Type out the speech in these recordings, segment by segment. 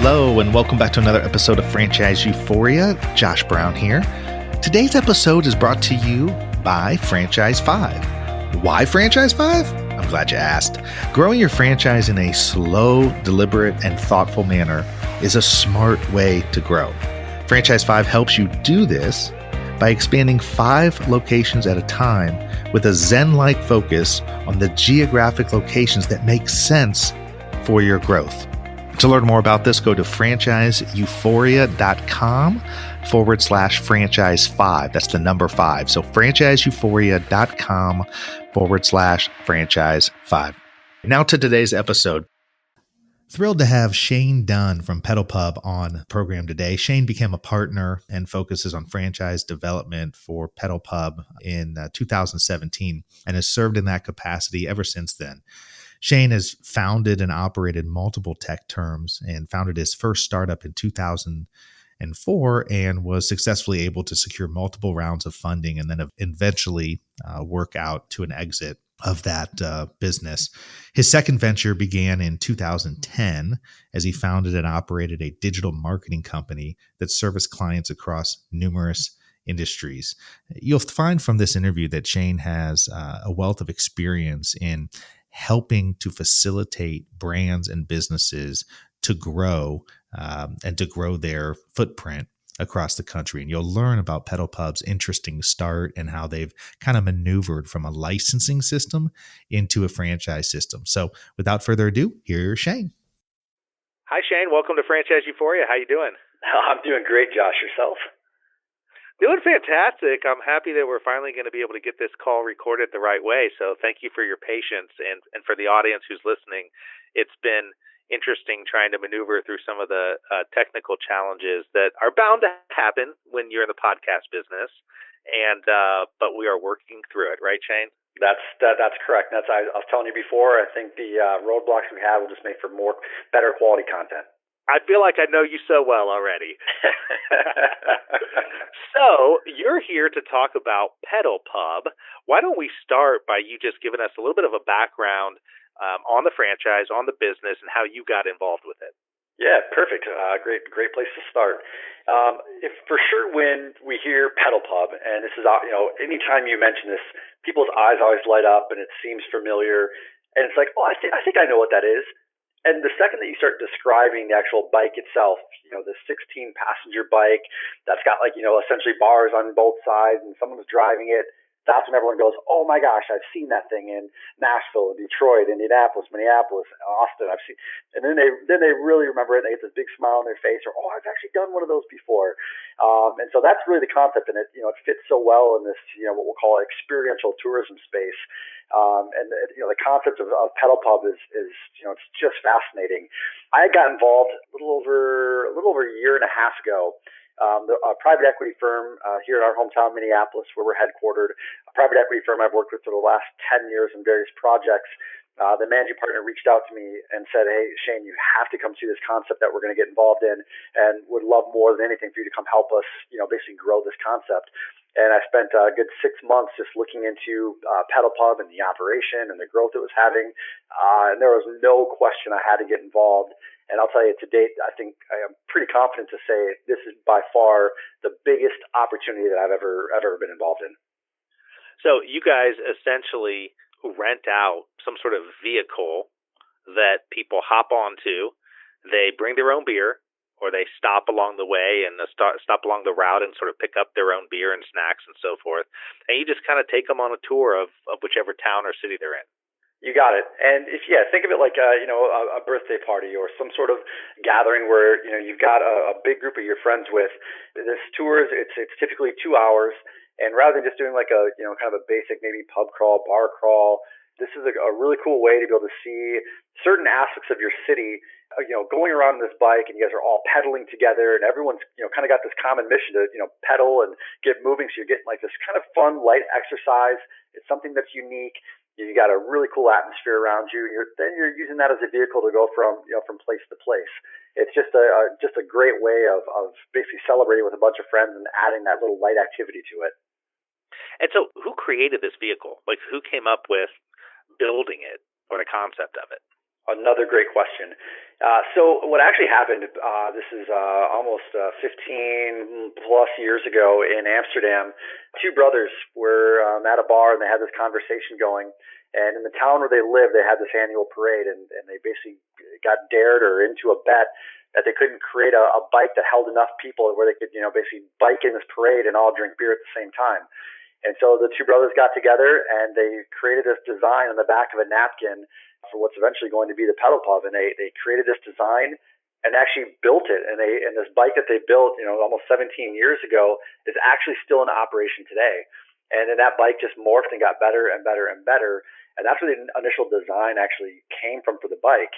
Hello, and welcome back to another episode of Franchise Euphoria. Josh Brown here. Today's episode is brought to you by Franchise 5. Why Franchise 5? I'm glad you asked. Growing your franchise in a slow, deliberate, and thoughtful manner is a smart way to grow. Franchise 5 helps you do this by expanding 5 locations at a time with a Zen-like focus on the geographic locations that make sense for your growth. To learn more about this, go to franchiseeuphoria.com/franchise5. That's the number 5. So franchiseeuphoria.com/franchise5. Now to today's episode. Thrilled to have Shane Dunn from Pedal Pub on the program today. Shane became a partner and focuses on franchise development for Pedal Pub in 2017 and has served in that capacity ever since then. Shane has founded and operated multiple tech terms and founded his first startup in 2004 and was successfully able to secure multiple rounds of funding and then eventually work out to an exit of that business. His second venture began in 2010 as he founded and operated a digital marketing company that serviced clients across numerous industries. You'll find from this interview that Shane has a wealth of experience in helping to facilitate brands and businesses to grow and to grow their footprint across the country. And you'll learn about Pedal Pub's interesting start and how they've kind of maneuvered from a licensing system into a franchise system. So without further ado, here's Shane. Hi, Shane. Welcome to Franchise Euphoria. How you doing? I'm doing great, Josh. Yourself? Doing fantastic. I'm happy that we're finally going to be able to get this call recorded the right way. So thank you for your patience. And for the audience who's listening, it's been interesting trying to maneuver through some of the technical challenges that are bound to happen when you're in the podcast business. And but we are working through it, right, Shane? That's correct. I was telling you before, I think the roadblocks we have will just make for better quality content. I feel like I know you so well already. So you're here to talk about Pedal Pub. Why don't we start by you just giving us a little bit of a background on the franchise, on the business, and how you got involved with it? Yeah, perfect. Great place to start. If for sure when we hear Pedal Pub, and this is anytime you mention this, people's eyes always light up, and it seems familiar, and it's like, oh, I think I know what that is. And the second that you start describing the actual bike itself, the 16-passenger bike that's got essentially bars on both sides and someone's driving it, that's when everyone goes, oh my gosh, I've seen that thing in Nashville, Detroit, Indianapolis, Minneapolis, Austin. I've seen, and then they really remember it. And they get this big smile on their face, or I've actually done one of those before. And so that's really the concept, and it fits so well in this what we'll call experiential tourism space. And the concept of Pedal Pub is it's just fascinating. I got involved a little over a year and a half ago. A private equity firm here in our hometown, Minneapolis, where we're headquartered, a private equity firm I've worked with for the last 10 years in various projects. The managing partner reached out to me and said, hey, Shane, you have to come see this concept that we're going to get involved in, and would love more than anything for you to come help us, basically grow this concept. And I spent a good 6 months just looking into Pedal Pub and the operation and the growth it was having. And there was no question I had to get involved. And I'll tell you, to date, I think I am pretty confident to say this is by far the biggest opportunity that I've ever been involved in. So you guys essentially rent out some sort of vehicle that people hop onto. They bring their own beer, or they stop along the way and stop along the route and sort of pick up their own beer and snacks and so forth. And you just kind of take them on a tour of whichever town or city they're in. You got it. And think of it like a birthday party or some sort of gathering where you've got a big group of your friends with. This tour it's typically 2 hours, and rather than just doing like a kind of a basic maybe pub crawl, bar crawl, this is a really cool way to be able to see certain aspects of your city. Going around on this bike, and you guys are all pedaling together, and everyone's kind of got this common mission to pedal and get moving. So you're getting like this kind of fun, light exercise. It's something that's unique. You got a really cool atmosphere around you. Then you're using that as a vehicle to go from place to place. It's just a great way of basically celebrating with a bunch of friends and adding that little light activity to it. And so, who created this vehicle? Like, who came up with building it or the concept of it? Another great question. So what actually happened, this is almost 15 plus years ago in Amsterdam. Two brothers were at a bar and they had this conversation going. And in the town where they lived, they had this annual parade, and they basically got dared or into a bet that they couldn't create a bike that held enough people where they could, basically bike in this parade and all drink beer at the same time. And so the two brothers got together and they created this design on the back of a napkin for what's eventually going to be the pedal pub. And they created this design and actually built it. And this bike that they built, almost 17 years ago is actually still in operation today. And then that bike just morphed and got better and better and better. And that's where the initial design actually came from for the bike.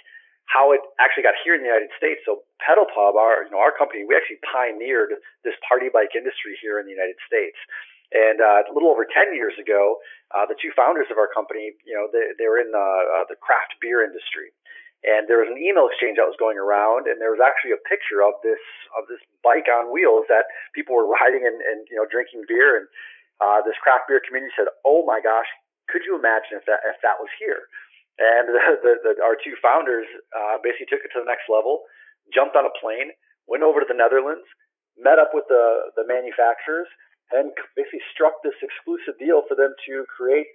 How it actually got here in the United States. So Pedal Pub, our company, we actually pioneered this party bike industry here in the United States. And a little over 10 years ago, the two founders of our company, they were in the craft beer industry. And there was an email exchange that was going around, and there was actually a picture of this bike on wheels that people were riding and drinking beer. And this craft beer community said, "Oh my gosh, could you imagine if that was here?" And our two founders basically took it to the next level, jumped on a plane, went over to the Netherlands, met up with the manufacturers, and basically struck this exclusive deal for them to create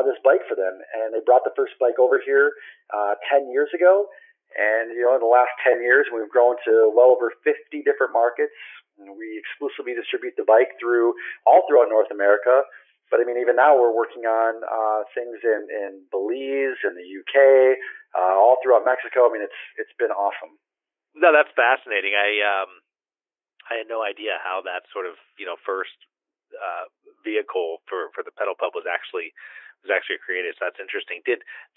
this bike for them. And they brought the first bike over here 10 years ago. And, in the last 10 years, we've grown to well over 50 different markets. We exclusively distribute the bike all throughout North America. But I mean, even now we're working on things in Belize, in the UK, all throughout Mexico. I mean, it's been awesome. No, that's fascinating. I had no idea how that sort of first vehicle for the pedal pub was actually created. So that's interesting.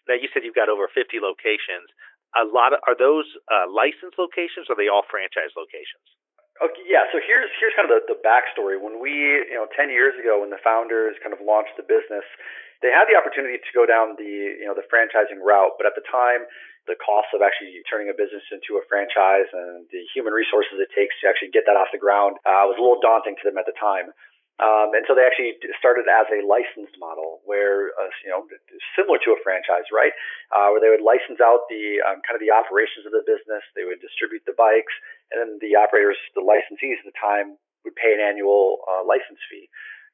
Now you said you've got over 50 locations. Are those licensed locations, or are they all franchise locations? Okay, yeah. So here's kind of the backstory. When we, 10 years ago, when the founders kind of launched the business, they had the opportunity to go down the franchising route. But at the time, the cost of actually turning a business into a franchise and the human resources it takes to actually get that off the ground was a little daunting to them at the time. And so they actually started as a licensed model where, similar to a franchise, right? Where they would license out the kind of the operations of the business. They would distribute the bikes, and then the operators, the licensees at the time, would pay an annual license fee.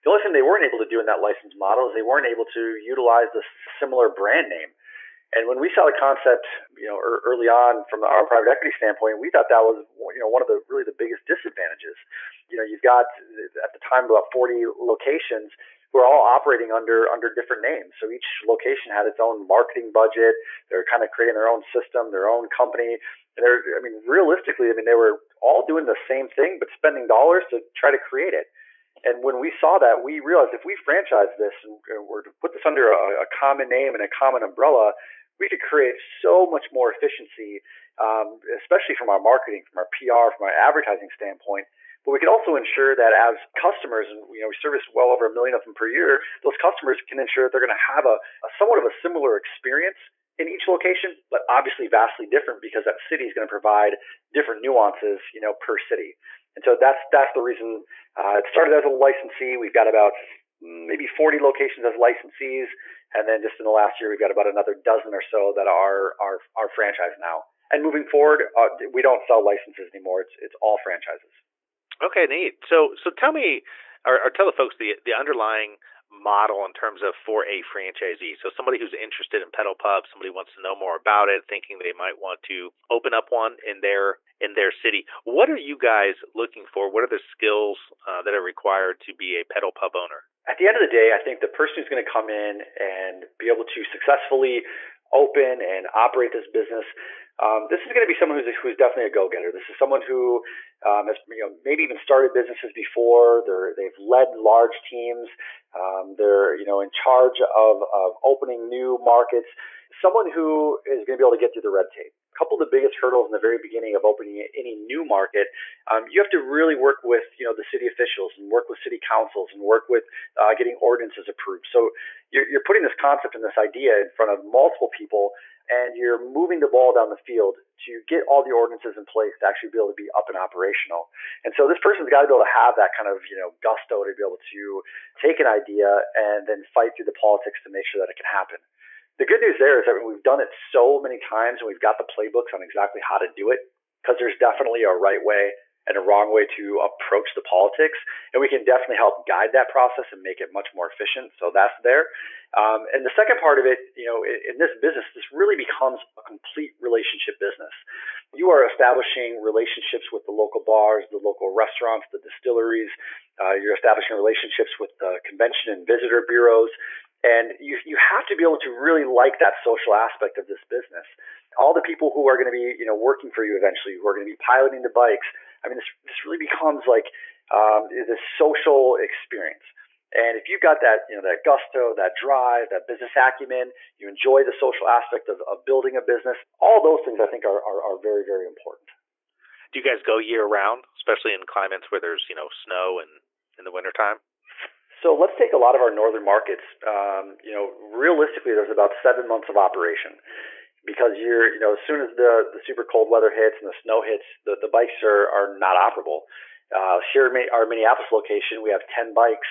The only thing they weren't able to do in that license model is they weren't able to utilize the similar brand name. And when we saw the concept, early on from our private equity standpoint, we thought that was, one of the biggest disadvantages. You've got at the time about 40 locations who are all operating under different names. So each location had its own marketing budget. They're kind of creating their own system, their own company. And realistically, they were all doing the same thing, but spending dollars to try to create it. And when we saw that, we realized if we franchise this and were to put this under a common name and a common umbrella, we could create so much more efficiency, especially from our marketing, from our PR, from our advertising standpoint. But we could also ensure that as customers, and we service well over 1 million of them per year, those customers can ensure that they're going to have a somewhat of a similar experience in each location, but obviously vastly different because that city is going to provide different nuances, per city. And so that's the reason it started as a licensee. We've got about maybe 40 locations as licensees. And then just in the last year, we've got about another dozen or so that are franchise now. And moving forward, we don't sell licenses anymore. It's all franchises. Okay, neat. So tell me, or tell the folks the underlying model in terms of for a franchisee. So somebody who's interested in pedal pub, somebody wants to know more about it, thinking they might want to open up one in their city. What are you guys looking for? What are the skills that are required to be a pedal pub owner? At the end of the day, I think the person who's going to come in and be able to successfully open and operate this business, this is going to be someone who's definitely a go-getter. This is someone who has maybe even started businesses before. They've led large teams. They're in charge of opening new markets. Someone who is going to be able to get through the red tape. A couple of the biggest hurdles in the very beginning of opening any new market, you have to really work with the city officials and work with city councils and work with getting ordinances approved. So you're putting this concept and this idea in front of multiple people, and you're moving the ball down the field to get all the ordinances in place to actually be able to be up and operational. And so this person's got to be able to have that kind of gusto to be able to take an idea and then fight through the politics to make sure that it can happen. The good news there is that we've done it so many times and we've got the playbooks on exactly how to do it, because there's definitely a right way and a wrong way to approach the politics. And we can definitely help guide that process and make it much more efficient. So that's there. And the second part of it, in this business, this really becomes a complete relationship business. You are establishing relationships with the local bars, the local restaurants, the distilleries. You're establishing relationships with the convention and visitor bureaus. And you have to be able to really like that social aspect of this business. All the people who are going to be, working for you eventually, who are going to be piloting the bikes. I mean, this really becomes like this social experience. And if you've got that, that gusto, that drive, that business acumen, you enjoy the social aspect of building a business, all those things I think are very, very important. Do you guys go year round, especially in climates where there's, snow and in the wintertime? So let's take a lot of our northern markets. Realistically, there's about 7 months of operation, because as soon as the super cold weather hits and the snow hits, the bikes are not operable. Here at our Minneapolis location, we have 10 bikes.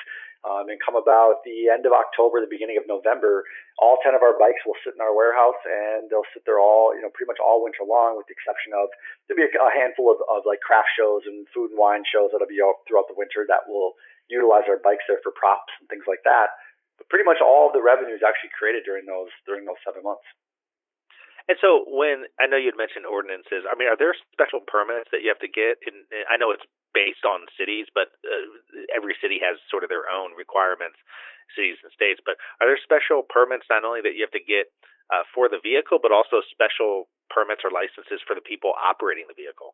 And come about the end of October, the beginning of November, all 10 of our bikes will sit in our warehouse, and they'll sit there all, pretty much all winter long, with the exception of there'll be a handful of like craft shows and food and wine shows that'll be out throughout the winter that will utilize our bikes there for props and things like that. But pretty much all of the revenue is actually created during those 7 months. And so when I know you'd mentioned ordinances, I mean, are there special permits that you have to get? I know it's based on cities, but every city has sort of their own requirements, cities and states. But are there special permits not only that you have to get for the vehicle, but also special permits or licenses for the people operating the vehicle?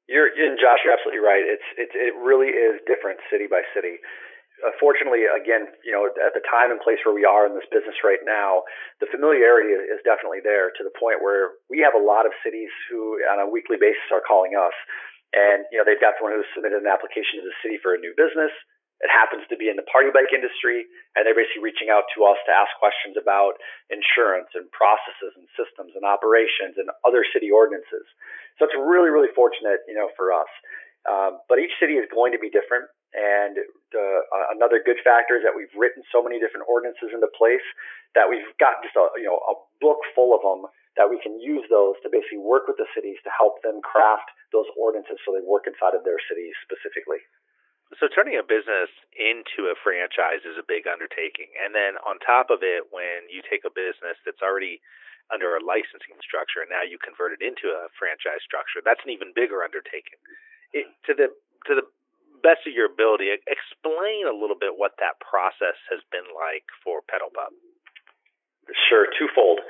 Josh, you're absolutely right. It really is different city by city. Fortunately, again, at the time and place where we are in this business right now, the familiarity is definitely there, to the point where we have a lot of cities who on a weekly basis are calling us. And, they've got someone who's submitted an application to the city for a new business. It happens to be in the party bike industry, and they're basically reaching out to us to ask questions about insurance and processes and systems and operations and other city ordinances. So it's really, really fortunate, for us. But each city is going to be different. And another good factor is that we've written so many different ordinances into place that we've got just a book full of them that we can use those to basically work with the cities to help them craft those ordinances so they work inside of their cities specifically. So turning a business into a franchise is a big undertaking. And then on top of it, when you take a business that's already under a licensing structure and now you convert it into a franchise structure, that's an even bigger undertaking. To the best of your ability, explain a little bit what that process has been like for Pedal Pub. Sure, twofold.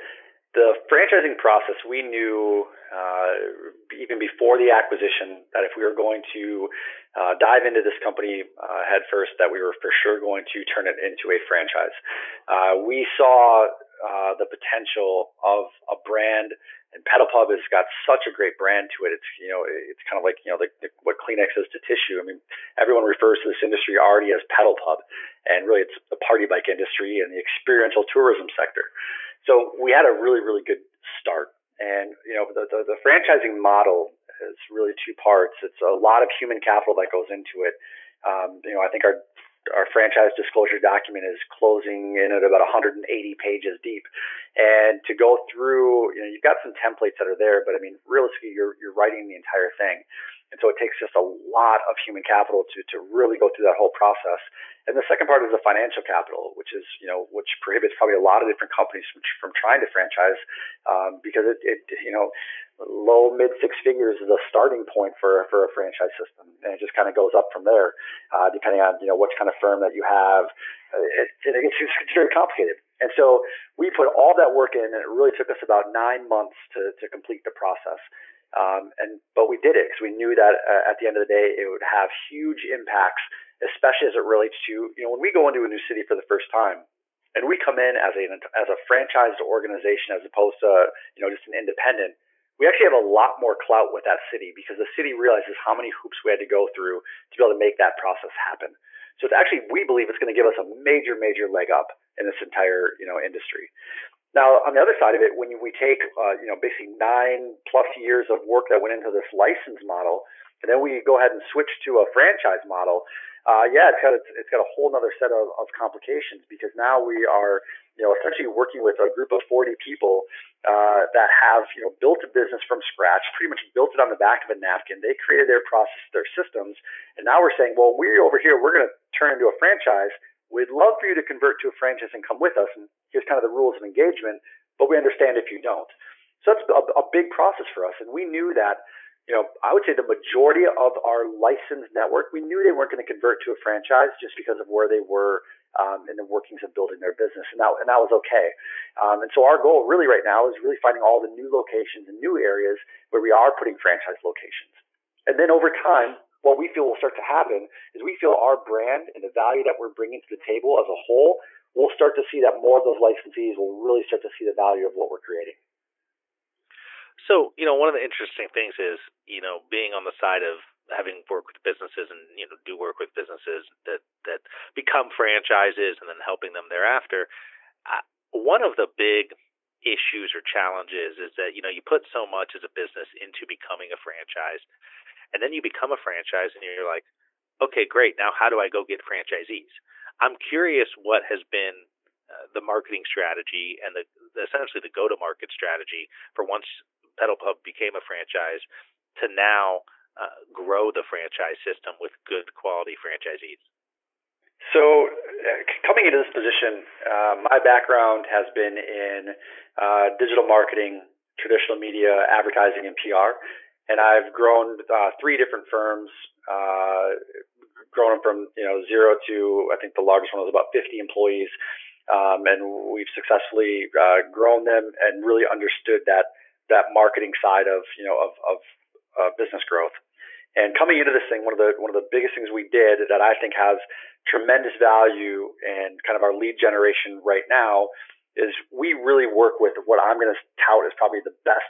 The franchising process, we knew even before the acquisition that if we were going to dive into this company head first, that we were for sure going to turn it into a franchise. We saw the potential of a brand, and Pedal Pub has got such a great brand to it. It's kind of like what Kleenex is to tissue. I mean, everyone refers to this industry already as Pedal Pub, and really it's the party bike industry and the experiential tourism sector. So we had a really, really good start. And the franchising model is really two parts. It's a lot of human capital that goes into it. I think our franchise disclosure document is closing in at about 180 pages deep. And to go through, you've got some templates that are there, but I mean, realistically, you're writing the entire thing. And so it takes just a lot of human capital to really go through that whole process. And the second part is the financial capital, which prohibits probably a lot of different companies from trying to franchise, because it low mid six figures is a starting point for a franchise system, and it just kind of goes up from there, depending on what kind of firm that you have. It's very complicated, and so we put all that work in, and it really took us about 9 months to complete the process. But we did it because we knew that at the end of the day, it would have huge impacts, especially as it relates to when we go into a new city for the first time. And we come in as a franchised organization as opposed to just an independent. We actually have a lot more clout with that city because the city realizes how many hoops we had to go through to be able to make that process happen. So it's actually, we believe it's going to give us a major, major leg up in this entire industry. Now, on the other side of it, when we take basically 9+ years of work that went into this license model, and then we go ahead and switch to a franchise model, It's got a whole other set of complications because now we are essentially working with a group of 40 people that have built a business from scratch, pretty much built it on the back of a napkin. They created their process, their systems, and now we're saying, well, we're over here, we're going to turn into a franchise. We'd love for you to convert to a franchise and come with us, and here's kind of the rules of engagement, but we understand if you don't. So that's a big process for us, and we knew that I would say the majority of our licensed network, we knew they weren't going to convert to a franchise just because of where they were in the workings of building their business, and that was okay. And so our goal really right now is really finding all the new locations and new areas where we are putting franchise locations. And then over time, what we feel will start to happen is we feel our brand and the value that we're bringing to the table as a whole, we'll start to see that more of those licensees will really start to see the value of what we're creating. So, one of the interesting things is, being on the side of having worked with businesses and, do work with businesses that become franchises and then helping them thereafter. One of the big issues or challenges is that, you put so much as a business into becoming a franchise, and then you become a franchise and you're like, okay, great. Now, how do I go get franchisees? I'm curious what has been the marketing strategy and essentially the go-to-market strategy for once Pedal Pub became a franchise to now grow the franchise system with good quality franchisees. So coming into this position, my background has been in digital marketing, traditional media, advertising, and PR. And I've grown 3 different firms, grown them from zero to I think the largest one was about 50 employees. And we've successfully grown them and really understood that marketing side of business growth. And coming into this thing, one of the biggest things we did that I think has tremendous value and kind of our lead generation right now is we really work with what I'm going to tout as probably the best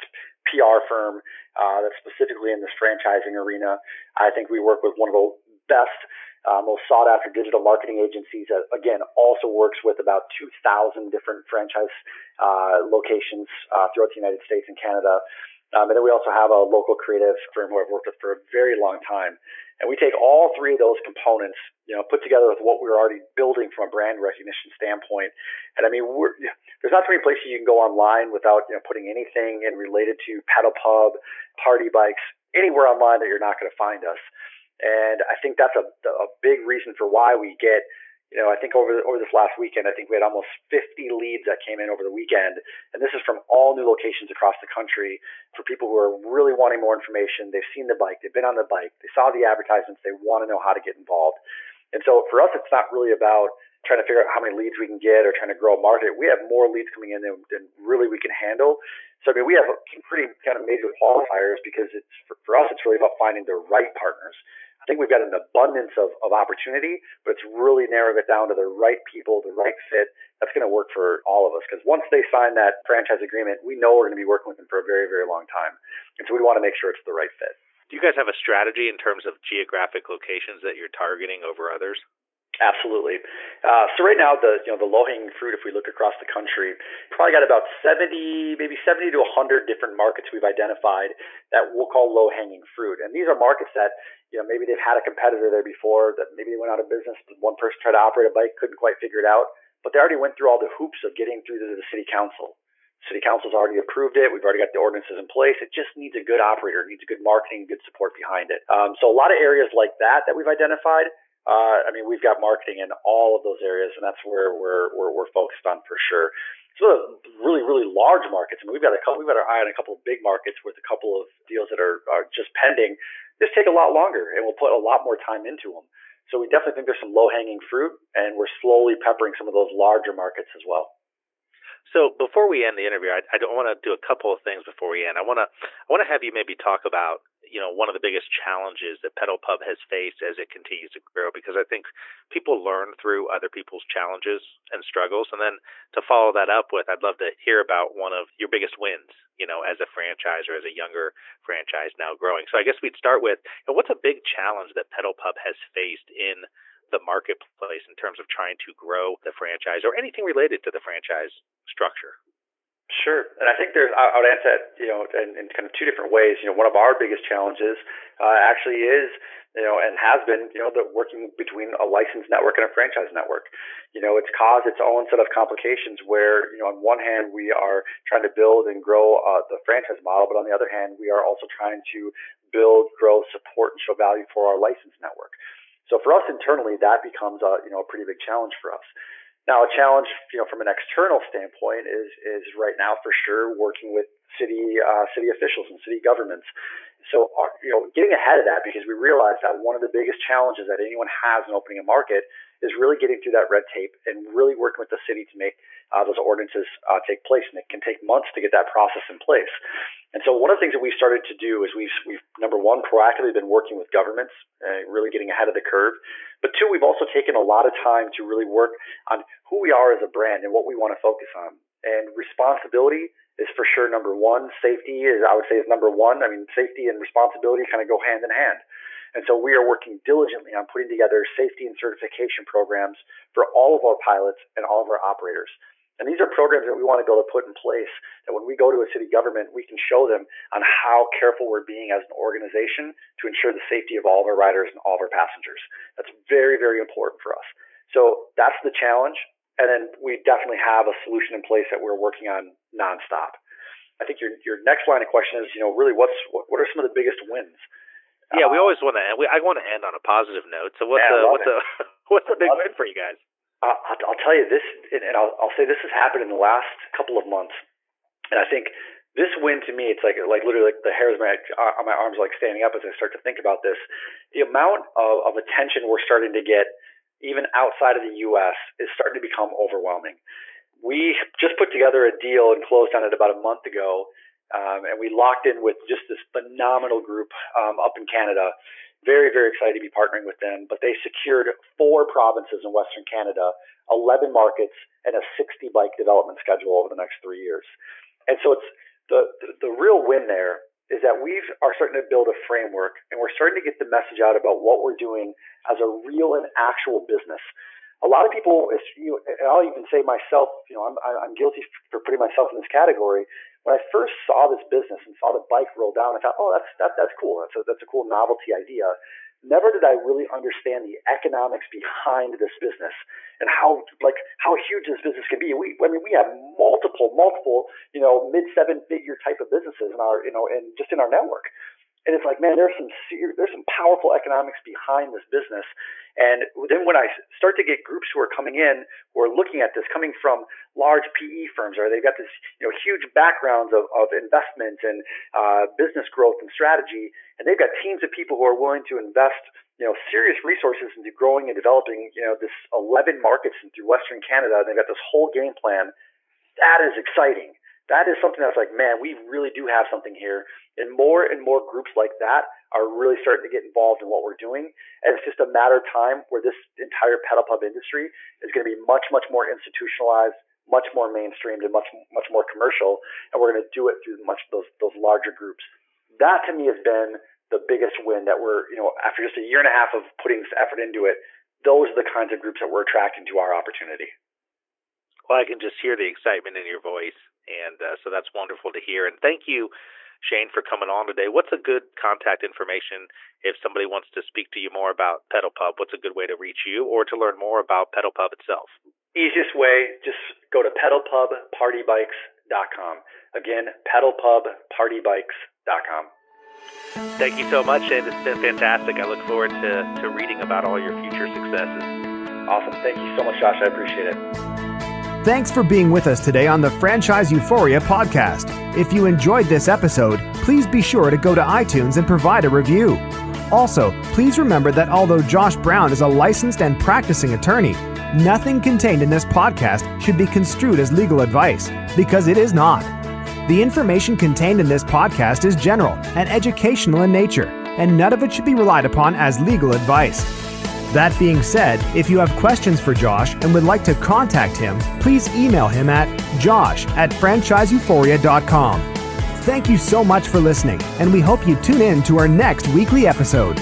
PR firm that's specifically in this franchising arena. I think we work with one of the best, most sought after digital marketing agencies that, again, also works with about 2,000 different franchise locations throughout the United States and Canada. And then we also have a local creative firm who I've worked with for a very long time. And we take all 3 of those components, put together with what we're already building from a brand recognition standpoint. And I mean, there's not too many places you can go online without putting anything in related to Pedal Pub, party bikes, anywhere online that you're not going to find us. And I think that's a big reason for why we get, I think over this last weekend, I think we had almost 50 leads that came in over the weekend. And this is from all new locations across the country for people who are really wanting more information. They've seen the bike. They've been on the bike. They saw the advertisements. They want to know how to get involved. And so for us, it's not really about trying to figure out how many leads we can get or trying to grow a market. We have more leads coming in than really we can handle. So I mean, we have some pretty kind of major qualifiers because for us, it's really about finding the right partners. I think we've got an abundance of opportunity, but it's really narrowing it down to the right people, the right fit. That's going to work for all of us because once they sign that franchise agreement, we know we're going to be working with them for a very, very long time. And so we want to make sure it's the right fit. Do you guys have a strategy in terms of geographic locations that you're targeting over others? Absolutely. So right now, the low-hanging fruit, if we look across the country, probably got about 70 to 100 different markets we've identified that we'll call low-hanging fruit. And these are markets that, maybe they've had a competitor there before, that maybe they went out of business, but one person tried to operate a bike, couldn't quite figure it out, but they already went through all the hoops of getting through to the city council. City council's already approved it. We've already got the ordinances in place. It just needs a good operator. It needs good marketing, good support behind it. So a lot of areas like that we've identified. We've got marketing in all of those areas, and that's where we're focused on for sure. So really, really large markets. We've got our eye on a couple of big markets with a couple of deals that are just pending. This take a lot longer, and we'll put a lot more time into them. So we definitely think there's some low-hanging fruit, and we're slowly peppering some of those larger markets as well. So before we end the interview, I don't want to do a couple of things before we end. I want to have you maybe talk about one of the biggest challenges that Pedal Pub has faced as it continues to grow, because I think people learn through other people's challenges and struggles. And then to follow that up with, I'd love to hear about one of your biggest wins, as a franchise or as a younger franchise now growing. So I guess we'd start with, what's a big challenge that Pedal Pub has faced in the marketplace in terms of trying to grow the franchise or anything related to the franchise structure? Sure. And I think I would answer that, in kind of two different ways. One of our biggest challenges actually is, and has been, the working between a licensed network and a franchise network. It's caused its own set of complications where, on one hand, we are trying to build and grow the franchise model, but on the other hand, we are also trying to build, grow, support, and show value for our licensed network. So for us internally, that becomes a pretty big challenge for us. Now, a challenge, from an external standpoint is right now for sure working with city officials and city governments. So, getting ahead of that, because we realize that one of the biggest challenges that anyone has in opening a market is really getting through that red tape and really working with the city to make those ordinances take place. And it can take months to get that process in place. And so one of the things that we've started to do is we've number one, proactively been working with governments, really getting ahead of the curve. But two, we've also taken a lot of time to really work on who we are as a brand and what we want to focus on. And responsibility is for sure number one. Safety is number one. I mean, safety and responsibility kind of go hand in hand. And so we are working diligently on putting together safety and certification programs for all of our pilots and all of our operators. And these are programs that we want to be able to put in place that when we go to a city government, we can show them on how careful we're being as an organization to ensure the safety of all of our riders and all of our passengers. That's very, very important for us. So that's the challenge. And then we definitely have a solution in place that we're working on nonstop. I think your next line of question is, really what are some of the biggest wins? Yeah, we always want to end. I want to end on a positive note. So what's the big win for you guys? I'll tell you this, and I'll say this has happened in the last couple of months. And I think this win to me, it's like literally like the hairs on my arms like standing up as I start to think about this. The amount of attention we're starting to get, even outside of the U.S., is starting to become overwhelming. We just put together a deal and closed on it about a month ago, and we locked in with just this phenomenal group up in Canada. Very, very excited to be partnering with them. But they secured 4 provinces in Western Canada, 11 markets, and a 60-bike development schedule over the next 3 years. And so it's the real win there is that we are starting to build a framework, and we're starting to get the message out about what we're doing as a real and actual business. A lot of people, and I'll even say myself, I'm guilty for putting myself in this category. When I first saw this business and saw the bike roll down, I thought, oh, that's cool. That's a cool novelty idea. Never did I really understand the economics behind this business and how huge this business can be. We have multiple, mid 7-figure type of businesses in our, and just in our network. And it's like, man, there's some powerful economics behind this business. And then when I start to get groups who are coming in, who are looking at this, coming from large PE firms, or they've got this, huge backgrounds of investment and business growth and strategy, and they've got teams of people who are willing to invest, serious resources into growing and developing, this 11 markets through Western Canada, and they've got this whole game plan. That is exciting. That is something that's like, man, we really do have something here. And more groups like that are really starting to get involved in what we're doing. And it's just a matter of time where this entire pedal pub industry is going to be much, much more institutionalized, much more mainstreamed, and much, much more commercial. And we're going to do it through those larger groups. That to me has been the biggest win that we're, after just a year and a half of putting this effort into it, those are the kinds of groups that we're attracting to our opportunity. Well, I can just hear the excitement in your voice. And so that's wonderful to hear. And thank you, Shane, for coming on today. What's a good contact information if somebody wants to speak to you more about Pedal Pub? What's a good way to reach you or to learn more about Pedal Pub itself? Easiest way, just go to pedalpubpartybikes.com. Again, pedalpubpartybikes.com. Thank you so much, Shane. It's been fantastic. I look forward to reading about all your future successes. Awesome. Thank you so much, Josh. I appreciate it. Thanks for being with us today on the Franchise Euphoria podcast. If you enjoyed this episode, please be sure to go to iTunes and provide a review. Also, please remember that although Josh Brown is a licensed and practicing attorney, nothing contained in this podcast should be construed as legal advice, because it is not. The information contained in this podcast is general and educational in nature, and none of it should be relied upon as legal advice. That being said, if you have questions for Josh and would like to contact him, please email him at josh@franchiseeuphoria.com. Thank you so much for listening, and we hope you tune in to our next weekly episode.